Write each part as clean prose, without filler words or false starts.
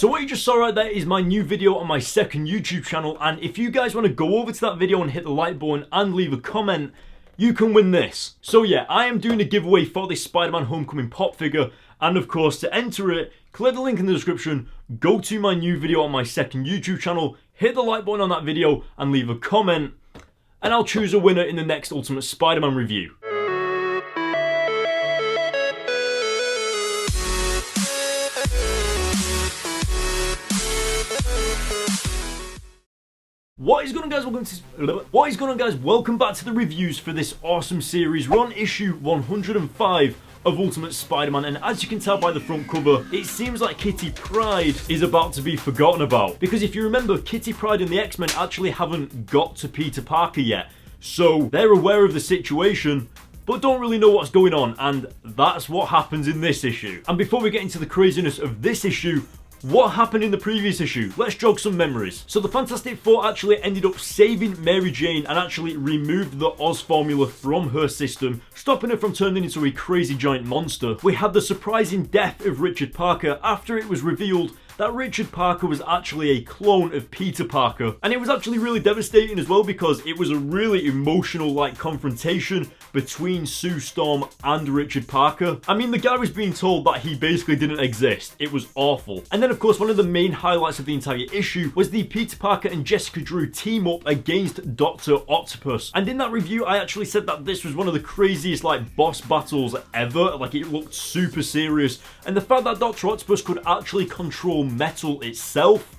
So what you just saw right there is my new video on my second YouTube channel, and if you guys want to go over to that video and hit the like button and leave a comment, you can win this. So yeah, I am doing a giveaway for this Spider-Man Homecoming pop figure, and of course to enter it, click the link in the description, go to my new video on my second YouTube channel, hit the like button on that video and leave a comment, and I'll choose a winner in the next Ultimate Spider-Man review. What is going on guys, welcome back to the reviews for this awesome series. We're on issue 105 of Ultimate Spider-Man, and as you can tell by the front cover, it seems like Kitty Pryde is about to be forgotten about. Because if you remember, Kitty Pryde and the X-Men actually haven't got to Peter Parker yet. So they're aware of the situation, but don't really know what's going on, and that's what happens in this issue. And before we get into the craziness of this issue, what happened in the previous issue? Let's jog some memories. So the Fantastic Four actually ended up saving Mary Jane and actually removed the Oz formula from her system, stopping her from turning into a crazy giant monster. We had the surprising death of Richard Parker after it was revealed that Richard Parker was actually a clone of Peter Parker. And it was actually really devastating as well, because it was a really emotional confrontation between Sue Storm and Richard Parker. I mean, the guy was being told that he basically didn't exist. It was awful. And then of course, one of the main highlights of the entire issue was the Peter Parker and Jessica Drew team up against Dr. Octopus. And in that review, I actually said that this was one of the craziest boss battles ever. It looked super serious. And the fact that Dr. Octopus could actually control metal itself,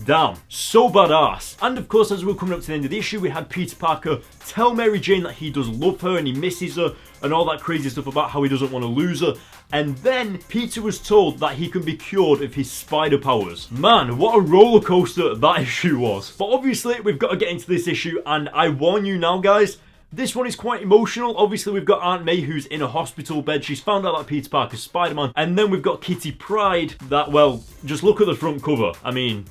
damn, so badass. And of course, as we were coming up to the end of the issue, we had Peter Parker tell Mary Jane that he does love her and he misses her and all that crazy stuff about how he doesn't want to lose her. And then Peter was told that he can be cured of his spider powers. Man, what a roller coaster that issue was. But obviously, we've got to get into this issue, and I warn you now, guys, this one is quite emotional. Obviously, we've got Aunt May, who's in a hospital bed. She's found out that Peter Parker's Spider-Man. And then we've got Kitty Pryde that, well, just look at the front cover. I mean,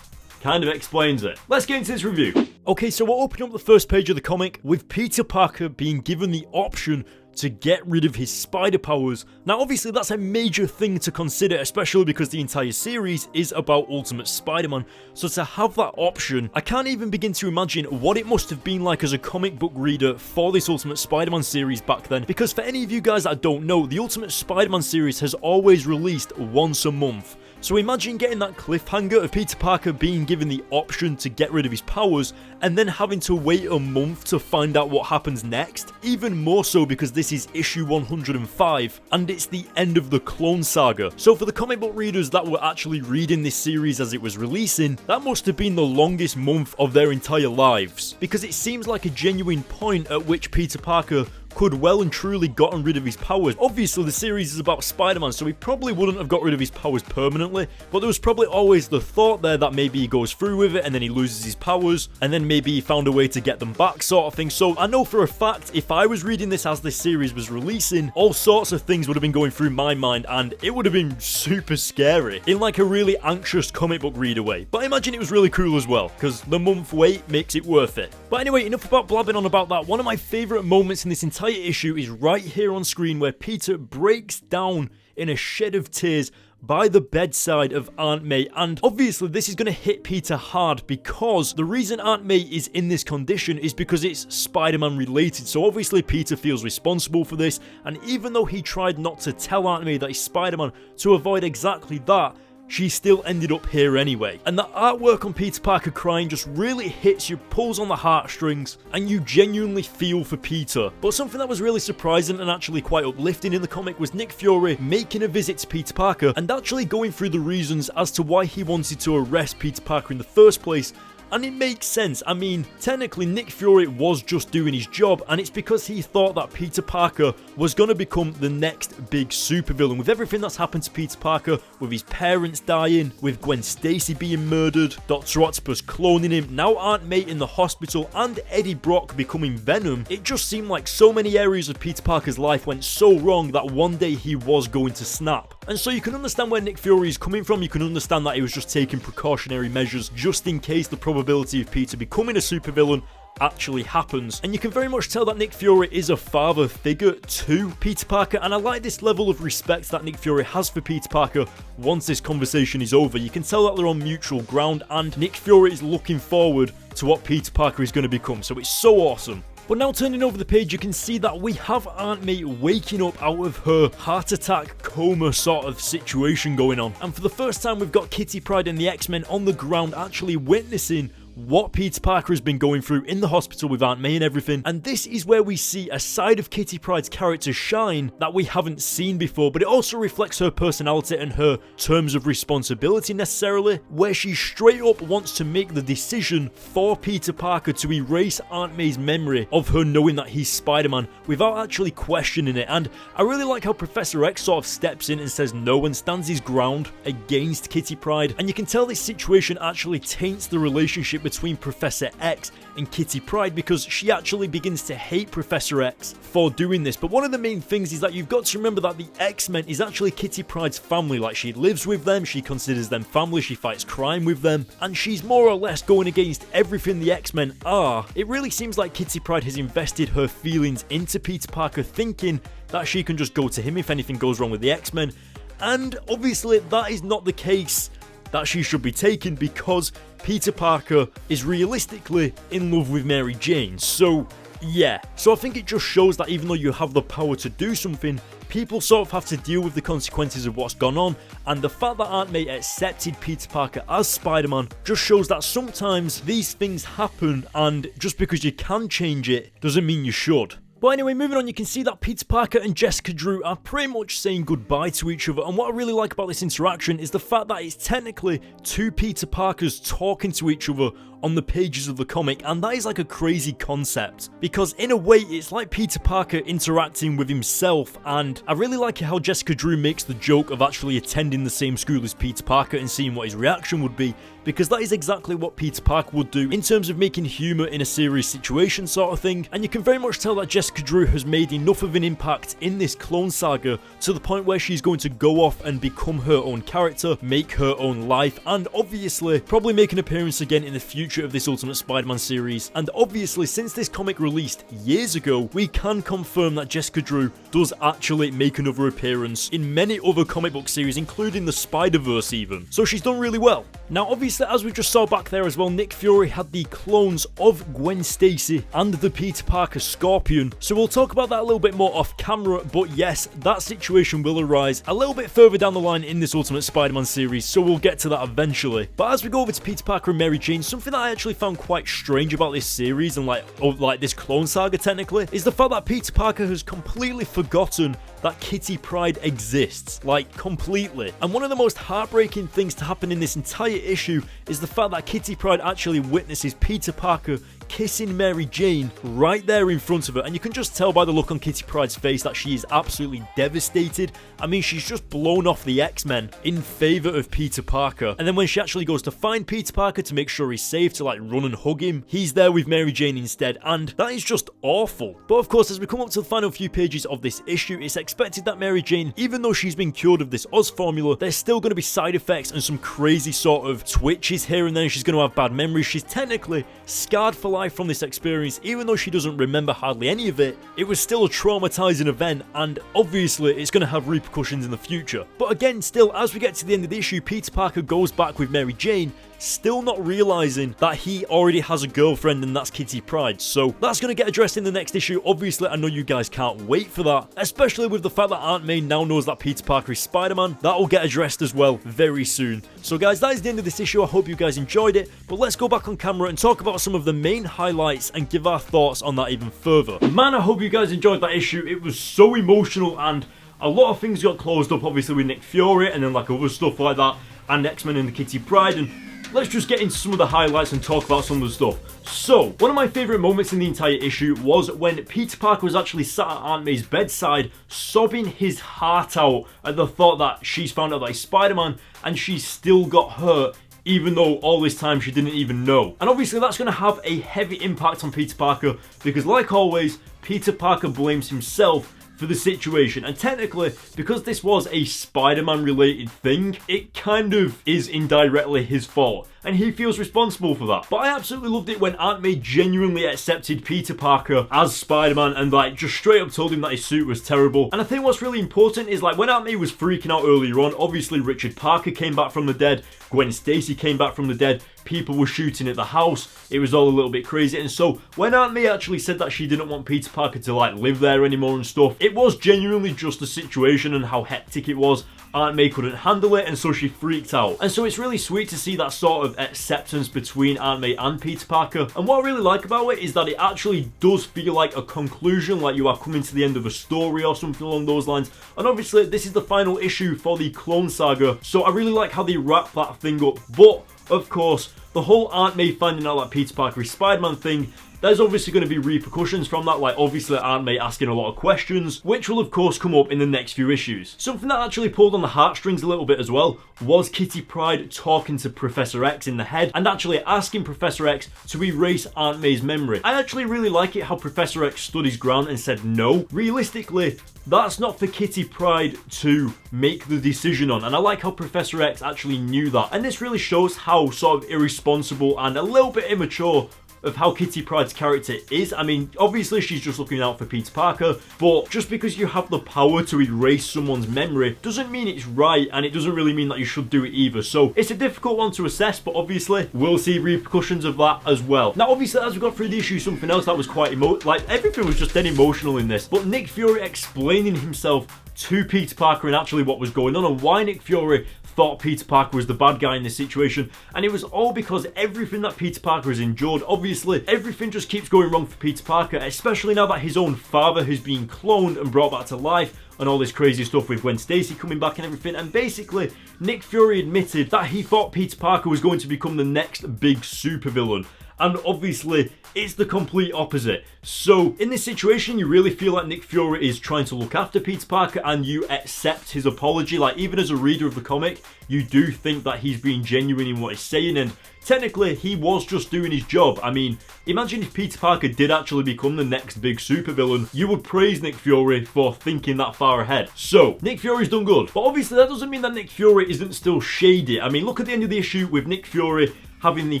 kind of explains it. Let's get into this review. Okay, so we're opening up the first page of the comic with Peter Parker being given the option to get rid of his spider powers. Now obviously that's a major thing to consider, especially because the entire series is about Ultimate Spider-Man. So to have that option, I can't even begin to imagine what it must have been like as a comic book reader for this Ultimate Spider-Man series back then. Because for any of you guys that don't know, the Ultimate Spider-Man series has always released once a month. So imagine getting that cliffhanger of Peter Parker being given the option to get rid of his powers and then having to wait a month to find out what happens next. Even more so because this is issue 105 and it's the end of the Clone Saga. So for the comic book readers that were actually reading this series as it was releasing, that must have been the longest month of their entire lives. Because it seems like a genuine point at which Peter Parker could well and truly gotten rid of his powers. Obviously the series is about Spider-Man, so he probably wouldn't have got rid of his powers permanently, but there was probably always the thought there that maybe he goes through with it and then he loses his powers and then maybe he found a way to get them back, sort of thing. So I know for a fact, if I was reading this as this series was releasing, all sorts of things would have been going through my mind and it would have been super scary in a really anxious comic book reader way. But I imagine it was really cool as well, because the month wait makes it worth it. But anyway, enough about blabbing on about that. One of my favourite moments in this entire issue is right here on screen, where Peter breaks down in a shed of tears by the bedside of Aunt May. And obviously this is going to hit Peter hard, because the reason Aunt May is in this condition is because it's Spider-Man related. So obviously Peter feels responsible for this, and even though he tried not to tell Aunt May that he's Spider-Man to avoid exactly that, she still ended up here anyway. And the artwork on Peter Parker crying just really hits you, pulls on the heartstrings, and you genuinely feel for Peter. But something that was really surprising and actually quite uplifting in the comic was Nick Fury making a visit to Peter Parker and actually going through the reasons as to why he wanted to arrest Peter Parker in the first place. And it makes sense. I mean, technically Nick Fury was just doing his job, and it's because he thought that Peter Parker was going to become the next big supervillain. With everything that's happened to Peter Parker, with his parents dying, with Gwen Stacy being murdered, Dr. Octopus cloning him, now Aunt May in the hospital, and Eddie Brock becoming Venom, it just seemed like so many areas of Peter Parker's life went so wrong that one day he was going to snap. And so you can understand where Nick Fury is coming from. You can understand that he was just taking precautionary measures just in case the probability of Peter becoming a supervillain actually happens. And you can very much tell that Nick Fury is a father figure to Peter Parker, and I like this level of respect that Nick Fury has for Peter Parker once this conversation is over. You can tell that they're on mutual ground, and Nick Fury is looking forward to what Peter Parker is going to become, so it's so awesome. But now turning over the page, you can see that we have Aunt May waking up out of her heart attack coma sort of situation going on. And for the first time, we've got Kitty Pryde and the X-Men on the ground actually witnessing what Peter Parker has been going through in the hospital with Aunt May and everything. And this is where we see a side of Kitty Pryde's character shine that we haven't seen before, but it also reflects her personality and her terms of responsibility necessarily, where she straight up wants to make the decision for Peter Parker to erase Aunt May's memory of her knowing that he's Spider-Man without actually questioning it. And I really like how Professor X sort of steps in and says no and stands his ground against Kitty Pryde. And you can tell this situation actually taints the relationship between Professor X and Kitty Pryde, because she actually begins to hate Professor X for doing this. But one of the main things is that you've got to remember that the X-Men is actually Kitty Pryde's family. Like, she lives with them, she considers them family, she fights crime with them, and she's more or less going against everything the X-Men are. It really seems like Kitty Pryde has invested her feelings into Peter Parker, thinking that she can just go to him if anything goes wrong with the X-Men. And obviously that is not the case that she should be taken, because Peter Parker is realistically in love with Mary Jane. So yeah, so I think it just shows that even though you have the power to do something, people sort of have to deal with the consequences of what's gone on. And the fact that Aunt May accepted Peter Parker as Spider-Man just shows that sometimes these things happen, and just because you can change it doesn't mean you should. But anyway, moving on, you can see that Peter Parker and Jessica Drew are pretty much saying goodbye to each other, and what I really like about this interaction is the fact that it's technically two Peter Parkers talking to each other on the pages of the comic, and that is like a crazy concept, because in a way it's like Peter Parker interacting with himself. And I really like how Jessica Drew makes the joke of actually attending the same school as Peter Parker and seeing what his reaction would be, because that is exactly what Peter Parker would do in terms of making humour in a serious situation sort of thing. And you can very much tell that Jessica Drew has made enough of an impact in this Clone Saga to the point where she's going to go off and become her own character, make her own life, and obviously probably make an appearance again in the future of this Ultimate Spider-Man series. And obviously, since this comic released years ago, we can confirm that Jessica Drew does actually make another appearance in many other comic book series, including the Spider-Verse even. So she's done really well. Now obviously, as we just saw back there as well, Nick Fury had the clones of Gwen Stacy and the Peter Parker Scorpion, so we'll talk about that a little bit more off camera. But yes, that situation will arise a little bit further down the line in this Ultimate Spider-Man series, so we'll get to that eventually. But as we go over to Peter Parker and Mary Jane, something that I actually found quite strange about this series and like this Clone Saga technically is the fact that Peter Parker has completely forgotten that Kitty Pryde exists, like completely. And one of the most heartbreaking things to happen in this entire issue is the fact that Kitty Pryde actually witnesses Peter Parker kissing Mary Jane right there in front of her, and you can just tell by the look on Kitty Pryde's face that she is absolutely devastated. I mean, she's just blown off the X-Men in favour of Peter Parker, and then when she actually goes to find Peter Parker to make sure he's safe, to like run and hug him, he's there with Mary Jane instead, and that is just awful. But of course, as we come up to the final few pages of this issue, it's expected that Mary Jane, even though she's been cured of this Oz formula, there's still going to be side effects and some crazy sort of twitches here and there. She's going to have bad memories. She's technically scarred for life from this experience, even though she doesn't remember hardly any of it. It was still a traumatizing event, and obviously it's going to have repercussions in the future. But again, still, as we get to the end of the issue, Peter Parker goes back with Mary Jane, still not realizing that he already has a girlfriend, and that's Kitty Pryde. So that's going to get addressed in the next issue. Obviously, I know you guys can't wait for that, especially with the fact that Aunt May now knows that Peter Parker is Spider-Man. That will get addressed as well very soon. So guys, that is the end of this issue. I hope you guys enjoyed it, but let's go back on camera and talk about some of the main highlights and give our thoughts on that even further. Man, I hope you guys enjoyed that issue. It was so emotional, and a lot of things got closed up, obviously, with Nick Fury and then like other stuff like that, and X-Men and the Kitty Pryde, and let's just get into some of the highlights and talk about some of the stuff. So, one of my favourite moments in the entire issue was when Peter Parker was actually sat at Aunt May's bedside, sobbing his heart out at the thought that she's found out that he's Spider-Man and she's still got hurt, even though all this time she didn't even know. And obviously that's going to have a heavy impact on Peter Parker, because like always, Peter Parker blames himself for the situation, and technically, because this was a Spider-Man related thing, it kind of is indirectly his fault. and he feels responsible for that. But I absolutely loved it when Aunt May genuinely accepted Peter Parker as Spider-Man and like just straight up told him that his suit was terrible. And I think what's really important is like when Aunt May was freaking out earlier on, obviously Richard Parker came back from the dead, Gwen Stacy came back from the dead, people were shooting at the house, it was all a little bit crazy. And so when Aunt May actually said that she didn't want Peter Parker to like live there anymore and stuff, it was genuinely just the situation and how hectic it was. Aunt May couldn't handle it, and so she freaked out. And so it's really sweet to see that sort of acceptance between Aunt May and Peter Parker. And what I really like about it is that it actually does feel like a conclusion, like you are coming to the end of a story or something along those lines. And obviously this is the final issue for the Clone Saga, so I really like how they wrap that thing up. But of course, the whole Aunt May finding out that Peter Parker is Spider-Man thing, there's obviously going to be repercussions from that, like obviously Aunt May asking a lot of questions, which will of course come up in the next few issues. Something that actually pulled on the heartstrings a little bit as well was Kitty Pryde talking to Professor X in the head and actually asking Professor X to erase Aunt May's memory. I actually really like it how Professor X stood his ground and said no. Realistically, that's not for Kitty Pryde to make the decision on, and I like how Professor X actually knew that. And this really shows how sort of irresponsible and a little bit immature of how Kitty Pryde's character is. I mean, obviously she's just looking out for Peter Parker, but just because you have the power to erase someone's memory doesn't mean it's right, and it doesn't really mean that you should do it either. So it's a difficult one to assess, but obviously we'll see repercussions of that as well. Now obviously as we got through the issue, something else that was quite like everything was just dead emotional in this, but Nick Fury explaining himself to Peter Parker and actually what was going on and why Nick Fury thought Peter Parker was the bad guy in this situation. And it was all because everything that Peter Parker has endured, obviously everything just keeps going wrong for Peter Parker, especially now that his own father has been cloned and brought back to life and all this crazy stuff with Gwen Stacy coming back and everything. And basically Nick Fury admitted that he thought Peter Parker was going to become the next big supervillain. And obviously, it's the complete opposite. So, in this situation, you really feel like Nick Fury is trying to look after Peter Parker and you accept his apology. Like, even as a reader of the comic, you do think that he's being genuine in what he's saying, and technically, he was just doing his job. I mean, imagine if Peter Parker did actually become the next big supervillain, you would praise Nick Fury for thinking that far ahead. So, Nick Fury's done good. But obviously, that doesn't mean that Nick Fury isn't still shady. I mean, look at the end of the issue with Nick Fury having the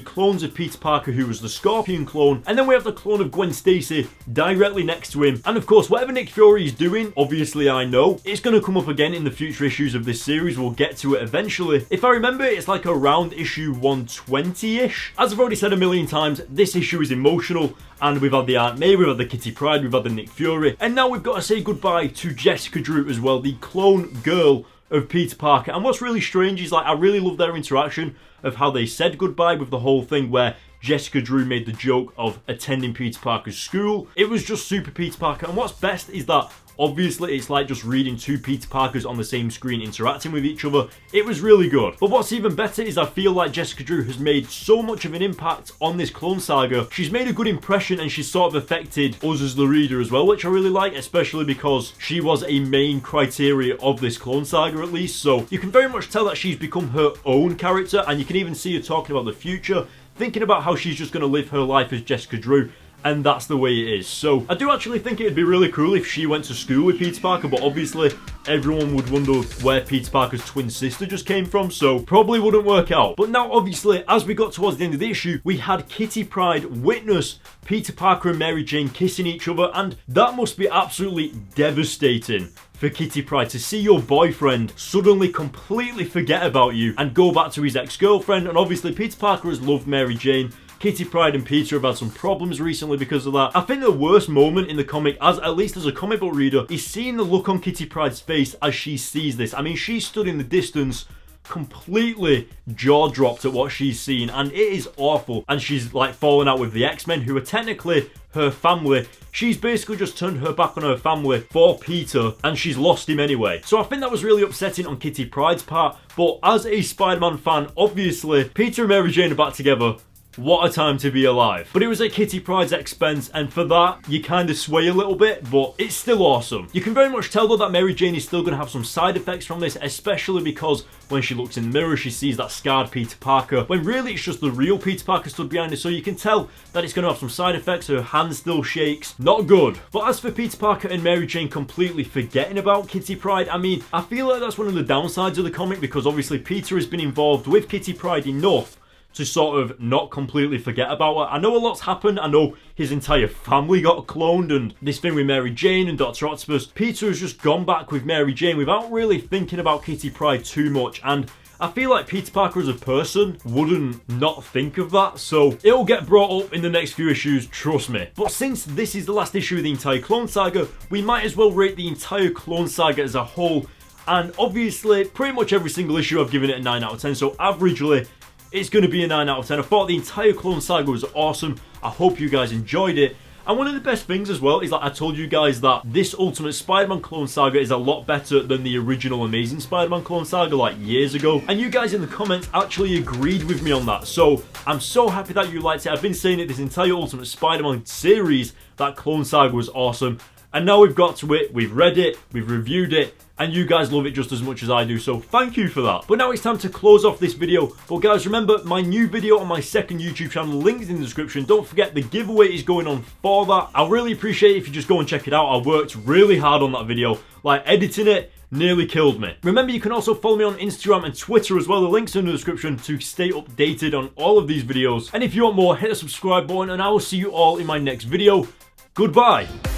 clones of Peter Parker, who was the Scorpion clone, and then we have the clone of Gwen Stacy directly next to him. And of course, whatever Nick Fury is doing, obviously I know, it's going to come up again in the future issues of this series. We'll get to it eventually. If I remember, it's like around issue 120-ish. As I've already said a million times, this issue is emotional, and we've had the Aunt May, we've had the Kitty Pryde, we've had the Nick Fury, and now we've got to say goodbye to Jessica Drew as well, the clone girl of Peter Parker. And what's really strange is, like, I really love their interaction of how they said goodbye with the whole thing where Jessica Drew made the joke of attending Peter Parker's school. It was just super Peter Parker, and what's best is that obviously it's like just reading two Peter Parkers on the same screen interacting with each other. It was really good. But what's even better is I feel like Jessica Drew has made so much of an impact on this Clone Saga. She's made a good impression and she's sort of affected us as the reader as well, which I really like, especially because she was a main criteria of this Clone Saga at least. So you can very much tell that she's become her own character, and you can even see her talking about the future, thinking about how she's just going to live her life as Jessica Drew. And that's the way it is. So I do actually think it'd be really cool if she went to school with Peter Parker, but obviously everyone would wonder where Peter Parker's twin sister just came from, so probably wouldn't work out. But now obviously, as we got towards the end of the issue, we had Kitty Pryde witness Peter Parker and Mary Jane kissing each other, and that must be absolutely devastating for Kitty Pryde to see your boyfriend suddenly completely forget about you and go back to his ex-girlfriend. And obviously Peter Parker has loved Mary Jane. Kitty Pryde and Peter have had some problems recently because of that. I think the worst moment in the comic, at least as a comic book reader, is seeing the look on Kitty Pryde's face as she sees this. I mean, she stood in the distance completely jaw-dropped at what she's seen, and it is awful. And she's like falling out with the X-Men, who are technically her family. She's basically just turned her back on her family for Peter, and she's lost him anyway. So I think that was really upsetting on Kitty Pryde's part, but as a Spider-Man fan, obviously Peter and Mary Jane are back together. What a time to be alive. But it was at Kitty Pryde's expense, and for that, you kind of sway a little bit, but it's still awesome. You can very much tell though that Mary Jane is still going to have some side effects from this, especially because when she looks in the mirror, she sees that scarred Peter Parker, when really it's just the real Peter Parker stood behind her, so you can tell that it's going to have some side effects. Her hand still shakes. Not good. But as for Peter Parker and Mary Jane completely forgetting about Kitty Pryde, I mean, I feel like that's one of the downsides of the comic, because obviously Peter has been involved with Kitty Pryde enough to sort of not completely forget about her. I know a lot's happened. I know his entire family got cloned and this thing with Mary Jane and Dr. Octopus. Peter has just gone back with Mary Jane without really thinking about Kitty Pryde too much, and I feel like Peter Parker as a person wouldn't not think of that, so it'll get brought up in the next few issues, trust me. But since this is the last issue of the entire Clone Saga, we might as well rate the entire Clone Saga as a whole, and obviously pretty much every single issue I've given it a 9 out of 10, so averagely it's going to be a 9 out of 10. I thought the entire Clone Saga was awesome. I hope you guys enjoyed it. And one of the best things as well is that I told you guys that this Ultimate Spider-Man Clone Saga is a lot better than the original Amazing Spider-Man Clone Saga like years ago. And you guys in the comments actually agreed with me on that. So I'm so happy that you liked it. I've been saying it this entire Ultimate Spider-Man series that Clone Saga was awesome. And now we've got to it, we've read it, we've reviewed it, and you guys love it just as much as I do, so thank you for that. But now it's time to close off this video. But guys, remember my new video on my second YouTube channel, link's in the description. Don't forget the giveaway is going on for that. I'll really appreciate it if you just go and check it out. I worked really hard on that video, like editing it nearly killed me. Remember, you can also follow me on Instagram and Twitter as well. The link's in the description to stay updated on all of these videos. And if you want more, hit the subscribe button, and I will see you all in my next video. Goodbye.